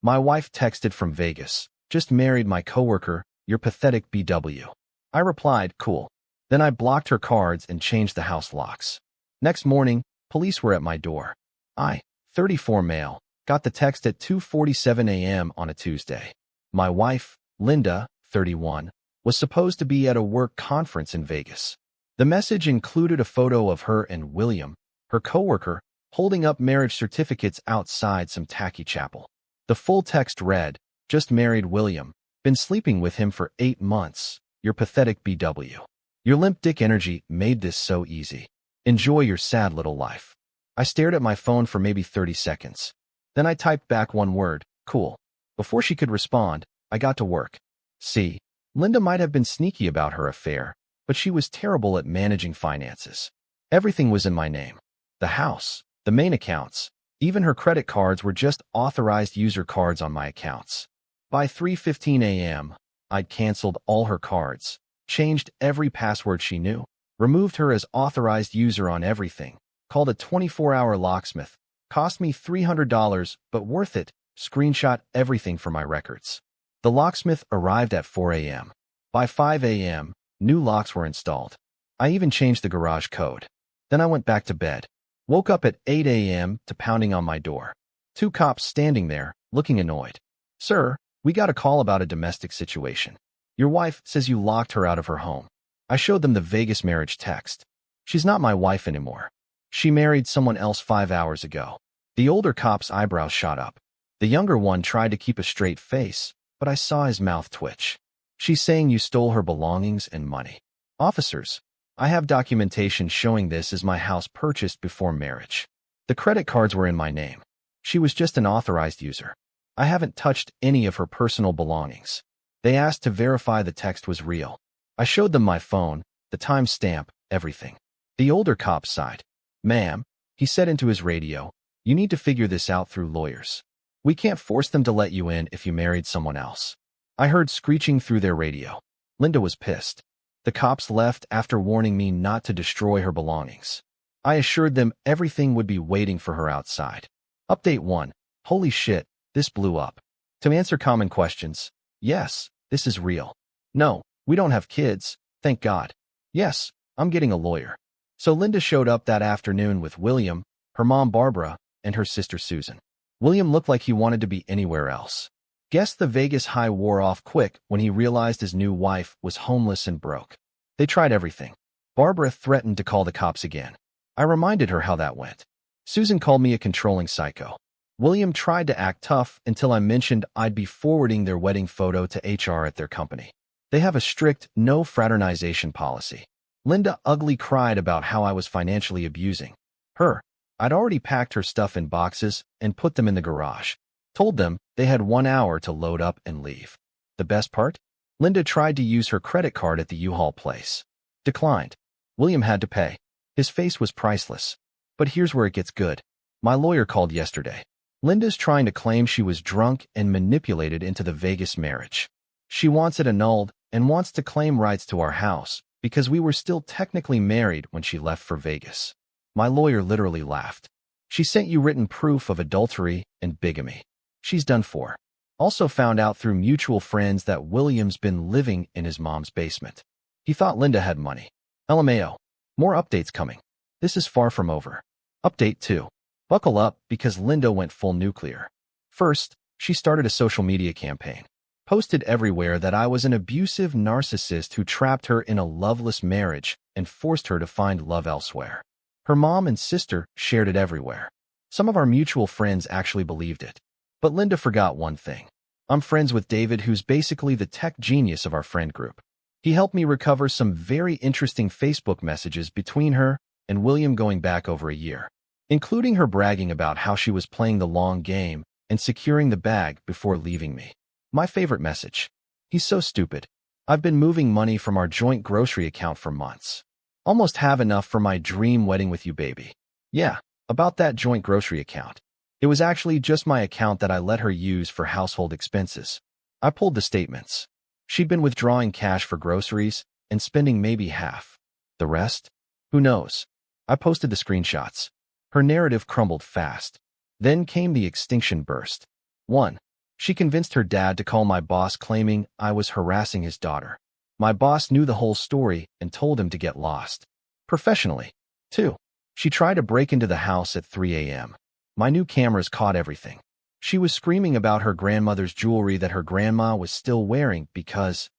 My wife texted from Vegas. Just married my coworker, your pathetic BW. I replied, cool. Then I blocked her cards and changed the house locks. Next morning, police were at my door. I, 34 male, got the text at 2:47 a.m. on a Tuesday. My wife, Linda, 31, was supposed to be at a work conference in Vegas. The message included a photo of her and William, her coworker, holding up marriage certificates outside some tacky chapel. The full text read, just married William, been sleeping with him for 8 months, your pathetic BW. Your limp dick energy made this so easy. Enjoy your sad little life. I stared at my phone for maybe 30 seconds. Then I typed back one word, cool. Before she could respond, I got to work. See, Linda might have been sneaky about her affair, but she was terrible at managing finances. Everything was in my name. The house, the main accounts, even her credit cards were just authorized user cards on my accounts. By 3:15 a.m., I'd canceled all her cards, changed every password she knew, removed her as authorized user on everything, called a 24-hour locksmith, cost me $300, but worth it, screenshot everything from my records. The locksmith arrived at 4 a.m. By 5 a.m., new locks were installed. I even changed the garage code. Then I went back to bed. Woke up at 8 a.m. to pounding on my door. 2 cops standing there, looking annoyed. Sir, we got a call about a domestic situation. Your wife says you locked her out of her home. I showed them the Vegas marriage text. She's not my wife anymore. She married someone else 5 hours ago. The older cop's eyebrows shot up. The younger one tried to keep a straight face, but I saw his mouth twitch. She's saying you stole her belongings and money. Officers, I have documentation showing this is my house purchased before marriage. The credit cards were in my name. She was just an authorized user. I haven't touched any of her personal belongings. They asked to verify the text was real. I showed them my phone, the timestamp, everything. The older cop sighed. Ma'am, he said into his radio, you need to figure this out through lawyers. We can't force them to let you in if you married someone else. I heard screeching through their radio. Linda was pissed. The cops left after warning me not to destroy her belongings. I assured them everything would be waiting for her outside. Update 1. Holy shit, this blew up. To answer common questions, yes, this is real. No, we don't have kids, thank God. Yes, I'm getting a lawyer. So Linda showed up that afternoon with William, her mom Barbara, and her sister Susan. William looked like he wanted to be anywhere else. Guess the Vegas high wore off quick when he realized his new wife was homeless and broke. They tried everything. Barbara threatened to call the cops again. I reminded her how that went. Susan called me a controlling psycho. William tried to act tough until I mentioned I'd be forwarding their wedding photo to HR at their company. They have a strict no fraternization policy. Linda ugly cried about how I was financially abusing her. I'd already packed her stuff in boxes and put them in the garage. Told them they had 1 hour to load up and leave. The best part? Linda tried to use her credit card at the U-Haul place. Declined. William had to pay. His face was priceless. But here's where it gets good. My lawyer called yesterday. Linda's trying to claim she was drunk and manipulated into the Vegas marriage. She wants it annulled and wants to claim rights to our house because we were still technically married when she left for Vegas. My lawyer literally laughed. She sent you written proof of adultery and bigamy. She's done for. Also found out through mutual friends that William's been living in his mom's basement. He thought Linda had money. LMAO. More updates coming. This is far from over. Update 2. Buckle up because Linda went full nuclear. First, she started a social media campaign. Posted everywhere that I was an abusive narcissist who trapped her in a loveless marriage and forced her to find love elsewhere. Her mom and sister shared it everywhere. Some of our mutual friends actually believed it. But Linda forgot one thing. I'm friends with David, who's basically the tech genius of our friend group. He helped me recover some very interesting Facebook messages between her and William going back over a year, including her bragging about how she was playing the long game and securing the bag before leaving me. My favorite message. He's so stupid. I've been moving money from our joint grocery account for months. Almost have enough for my dream wedding with you, baby. Yeah, about that joint grocery account. It was actually just my account that I let her use for household expenses. I pulled the statements. She'd been withdrawing cash for groceries and spending maybe half. The rest? Who knows? I posted the screenshots. Her narrative crumbled fast. Then came the extinction burst. 1. She convinced her dad to call my boss claiming I was harassing his daughter. My boss knew the whole story and told him to get lost. Professionally, too. She tried to break into the house at 3 a.m. My new cameras caught everything. She was screaming about her grandmother's jewelry that her grandma was still wearing because,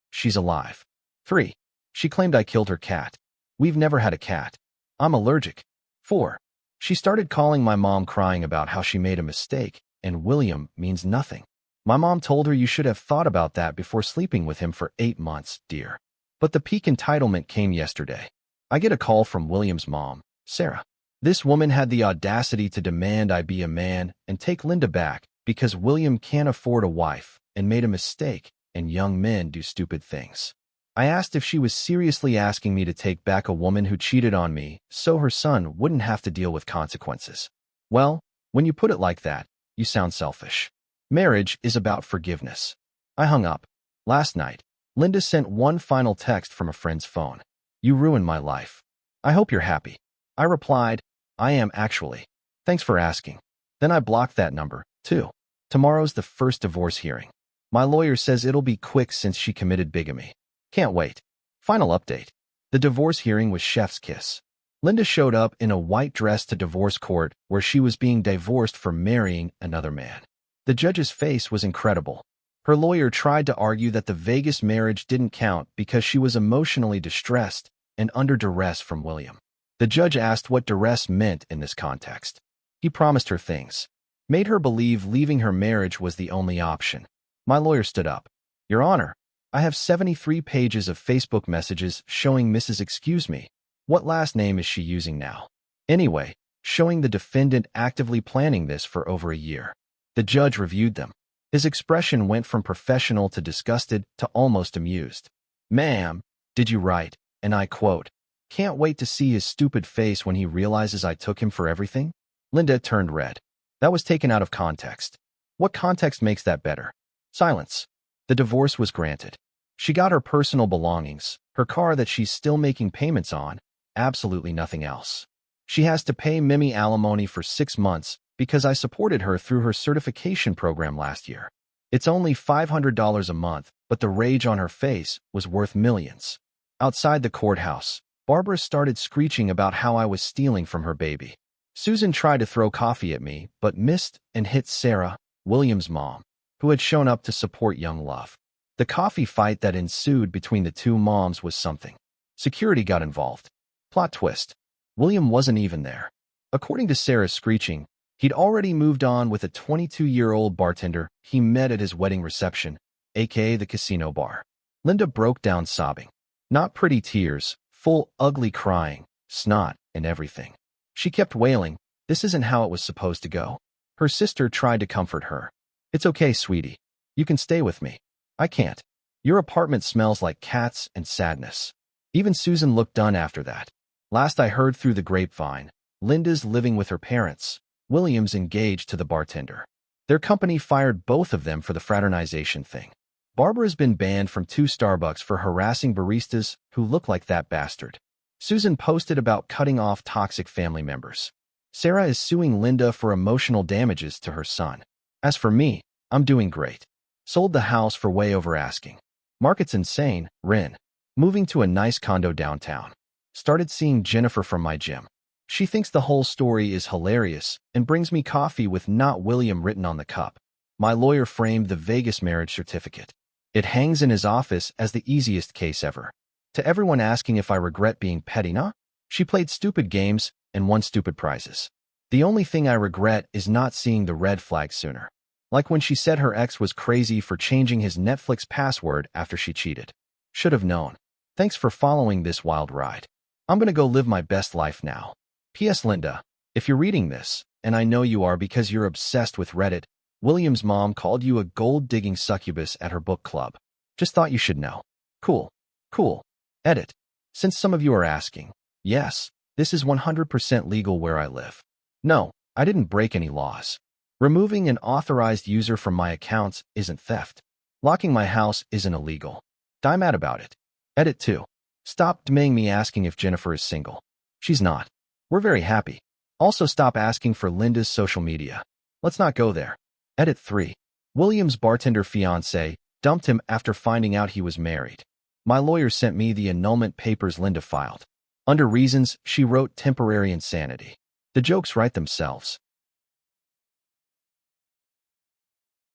she's alive. 3. She claimed I killed her cat. We've never had a cat. I'm allergic. 4. She started calling my mom crying about how she made a mistake, and William means nothing. My mom told her you should have thought about that before sleeping with him for 8 months, dear. But the peak entitlement came yesterday. I get a call from William's mom, Sarah. This woman had the audacity to demand I be a man and take Linda back because William can't afford a wife and made a mistake, and young men do stupid things. I asked if she was seriously asking me to take back a woman who cheated on me so her son wouldn't have to deal with consequences. Well, when you put it like that, you sound selfish. Marriage is about forgiveness. I hung up. Last night, Linda sent one final text from a friend's phone. You ruined my life. I hope you're happy. I replied, I am actually. Thanks for asking. Then I blocked that number, too. Tomorrow's the first divorce hearing. My lawyer says it'll be quick since she committed bigamy. Can't wait. Final update. The divorce hearing was chef's kiss. Linda showed up in a white dress to divorce court where she was being divorced for marrying another man. The judge's face was incredible. Her lawyer tried to argue that the Vegas marriage didn't count because she was emotionally distressed and under duress from William. The judge asked what duress meant in this context. He promised her things, made her believe leaving her marriage was the only option. My lawyer stood up. Your Honor, I have 73 pages of Facebook messages showing Mrs. Excuse me. What last name is she using now? Anyway, showing the defendant actively planning this for over a year. The judge reviewed them. His expression went from professional to disgusted to almost amused. Ma'am, did you write, and I quote, can't wait to see his stupid face when he realizes I took him for everything? Linda turned red. That was taken out of context. What context makes that better? Silence. The divorce was granted. She got her personal belongings, her car that she's still making payments on, absolutely nothing else. She has to pay Mimi alimony for 6 months because I supported her through her certification program last year. It's only $500 a month, but the rage on her face was worth millions. Outside the courthouse, Barbara started screeching about how I was stealing from her baby. Susan tried to throw coffee at me, but missed and hit Sarah, William's mom, who had shown up to support young love. The coffee fight that ensued between the two moms was something. Security got involved. Plot twist. William wasn't even there. According to Sarah's screeching, he'd already moved on with a 22-year-old bartender he met at his wedding reception, aka the casino bar. Linda broke down sobbing. Not pretty tears, full ugly crying, snot, and everything. She kept wailing, this isn't how it was supposed to go. Her sister tried to comfort her. It's okay, sweetie. You can stay with me. I can't. Your apartment smells like cats and sadness. Even Susan looked done after that. Last I heard through the grapevine, Linda's living with her parents. William's engaged to the bartender. Their company fired both of them for the fraternization thing. Barbara's been banned from 2 Starbucks for harassing baristas who look like that bastard. Susan posted about cutting off toxic family members. Sarah is suing Linda for emotional damages to her son. As for me, I'm doing great. Sold the house for way over asking. Market's insane, Rin. Moving to a nice condo downtown. Started seeing Jennifer from my gym. She thinks the whole story is hilarious and brings me coffee with "Not William" written on the cup. My lawyer framed the Vegas marriage certificate. It hangs in his office as the easiest case ever. To everyone asking if I regret being petty, nah? She played stupid games and won stupid prizes. The only thing I regret is not seeing the red flag sooner. Like when she said her ex was crazy for changing his Netflix password after she cheated. Should have known. Thanks for following this wild ride. I'm gonna go live my best life now. P.S. Linda, if you're reading this, and I know you are because you're obsessed with Reddit, William's mom called you a gold-digging succubus at her book club. Just thought you should know. Cool. Cool. Edit. Since some of you are asking, yes, this is 100% legal where I live. No, I didn't break any laws. Removing an authorized user from my accounts isn't theft. Locking my house isn't illegal. Die mad about it. Edit 2. Stop DMing me asking if Jennifer is single. She's not. We're very happy. Also stop asking for Linda's social media. Let's not go there. Edit 3. William's bartender fiancé dumped him after finding out he was married. My lawyer sent me the annulment papers Linda filed. Under reasons, she wrote temporary insanity. The jokes write themselves.